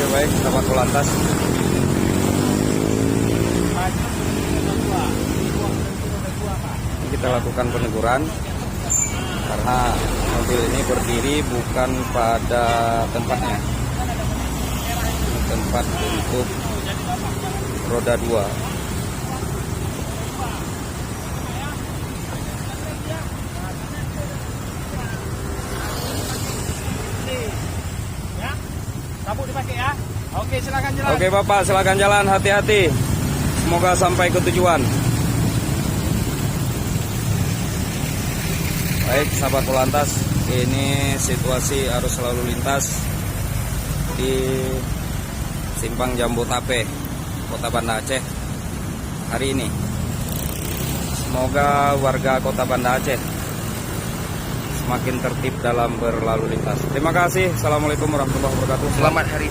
Oke, baik, sahabat Polantas. Kita lakukan peneguran karena mobil ini berdiri bukan pada tempatnya. Ini tempat untuk roda 2. Sabuk dipakai ya. Oke, silakan jalan. Oke Bapak, silakan jalan, hati-hati. Semoga sampai ke tujuan. Baik, sahabat Polantas, ini situasi arus lalu lintas di Simpang Jambu Tape, Kota Banda Aceh hari ini. Semoga warga Kota Banda Aceh semakin tertib dalam berlalu lintas. Terima kasih. Assalamualaikum warahmatullahi wabarakatuh. Selamat hari